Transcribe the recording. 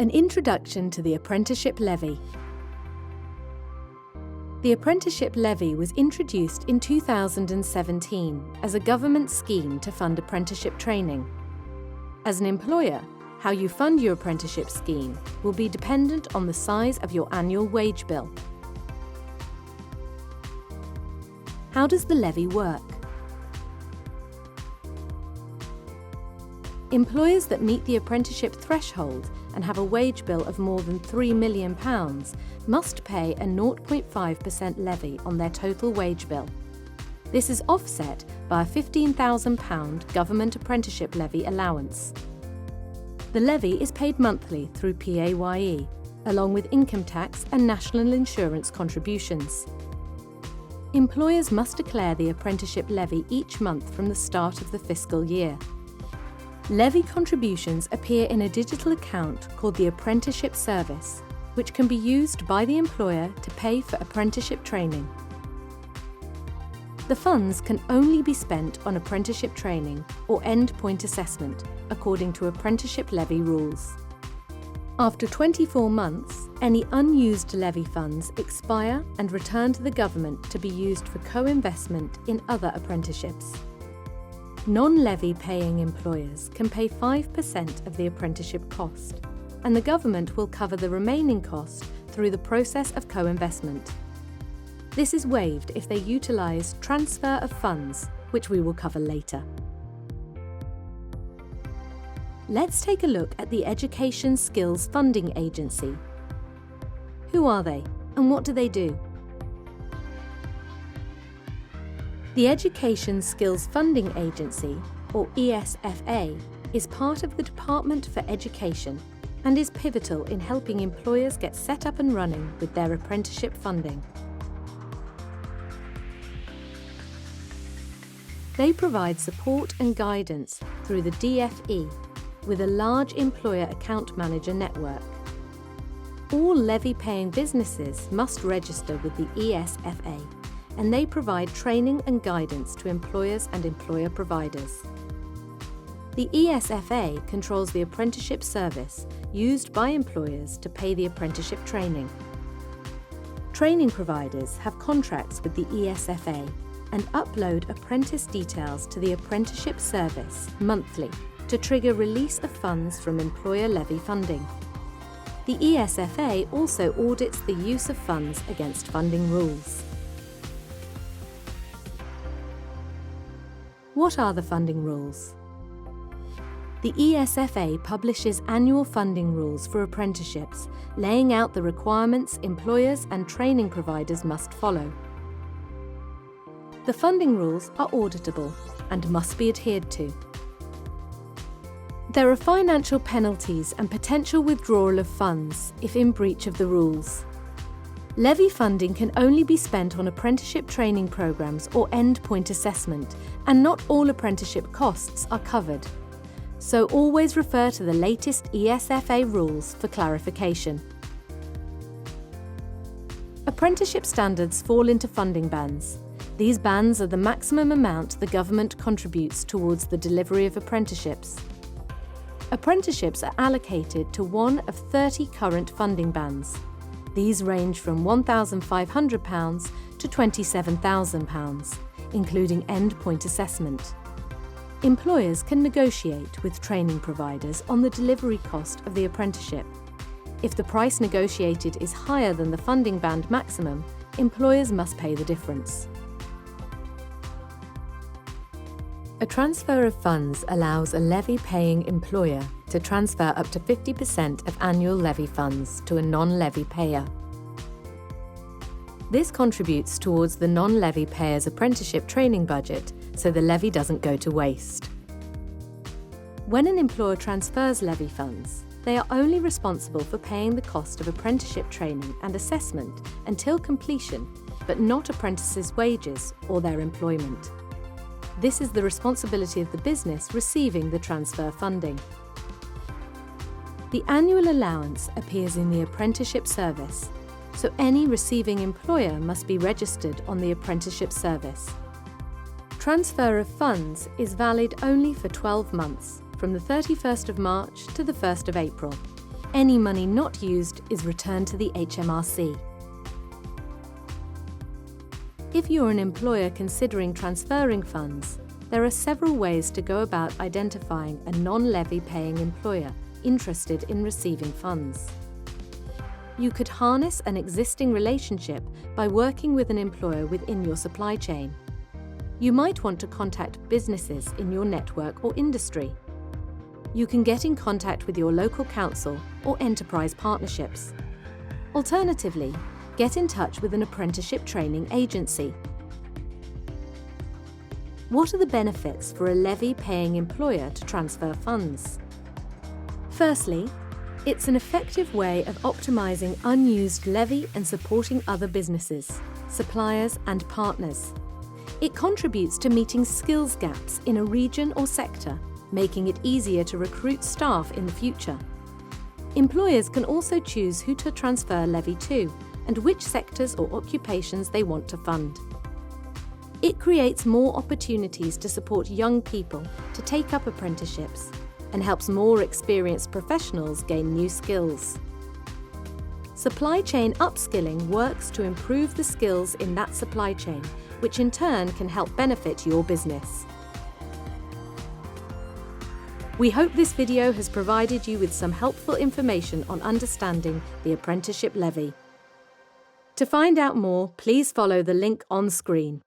An introduction to the Apprenticeship Levy. The Apprenticeship Levy was introduced in 2017 as a government scheme to fund apprenticeship training. As an employer, how you fund your apprenticeship scheme will be dependent on the size of your annual wage bill. How does the levy work? Employers that meet the apprenticeship threshold and have a wage bill of more than £3 million must pay a 0.5% levy on their total wage bill. This is offset by a £15,000 government apprenticeship levy allowance. The levy is paid monthly through PAYE, along with income tax and national insurance contributions. Employers must declare the apprenticeship levy each month from the start of the fiscal year. Levy contributions appear in a digital account called the Apprenticeship Service, which can be used by the employer to pay for apprenticeship training. The funds can only be spent on apprenticeship training or end-point assessment, according to apprenticeship levy rules. After 24 months, any unused levy funds expire and return to the government to be used for co-investment in other apprenticeships. Non-levy paying employers can pay 5% of the apprenticeship cost, and the government will cover the remaining cost through the process of co-investment. This is waived if they utilise transfer of funds, which we will cover later. Let's take a look at the Education Skills Funding Agency. Who are they, and what do they do? The Education Skills Funding Agency, or ESFA, is part of the Department for Education and is pivotal in helping employers get set up and running with their apprenticeship funding. They provide support and guidance through the DFE with a large employer account manager network. All levy-paying businesses must register with the ESFA, and they provide training and guidance to employers and employer providers. The ESFA controls the apprenticeship service used by employers to pay the apprenticeship training. Training providers have contracts with the ESFA and upload apprentice details to the apprenticeship service monthly to trigger release of funds from employer levy funding. The ESFA also audits the use of funds against funding rules. What are the funding rules? The ESFA publishes annual funding rules for apprenticeships, laying out the requirements employers and training providers must follow. The funding rules are auditable and must be adhered to. There are financial penalties and potential withdrawal of funds if in breach of the rules. Levy funding can only be spent on apprenticeship training programs or end-point assessment, and not all apprenticeship costs are covered. So always refer to the latest ESFA rules for clarification. Apprenticeship standards fall into funding bands. These bands are the maximum amount the government contributes towards the delivery of apprenticeships. Apprenticeships are allocated to one of 30 current funding bands. These range from £1,500 to £27,000, including end-point assessment. Employers can negotiate with training providers on the delivery cost of the apprenticeship. If the price negotiated is higher than the funding band maximum, employers must pay the difference. A transfer of funds allows a levy-paying employer to transfer up to 50% of annual levy funds to a non-levy payer. This contributes towards the non-levy payer's apprenticeship training budget, so the levy doesn't go to waste. When an employer transfers levy funds, they are only responsible for paying the cost of apprenticeship training and assessment until completion, but not apprentices' wages or their employment. This is the responsibility of the business receiving the transfer funding. The annual allowance appears in the apprenticeship service, so any receiving employer must be registered on the apprenticeship service. Transfer of funds is valid only for 12 months, from the 31st of March to the 1st of April. Any money not used is returned to the HMRC. If you're an employer considering transferring funds, there are several ways to go about identifying a non-levy paying employer interested in receiving funds. You could harness an existing relationship by working with an employer within your supply chain. You might want to contact businesses in your network or industry. You can get in contact with your local council or enterprise partnerships. Alternatively, get in touch with an apprenticeship training agency. What are the benefits for a levy-paying employer to transfer funds? Firstly, it's an effective way of optimising unused levy and supporting other businesses, suppliers and partners. It contributes to meeting skills gaps in a region or sector, making it easier to recruit staff in the future. Employers can also choose who to transfer levy to and which sectors or occupations they want to fund. It creates more opportunities to support young people to take up apprenticeships and helps more experienced professionals gain new skills. Supply chain upskilling works to improve the skills in that supply chain, which in turn can help benefit your business. We hope this video has provided you with some helpful information on understanding the apprenticeship levy. To find out more, please follow the link on screen.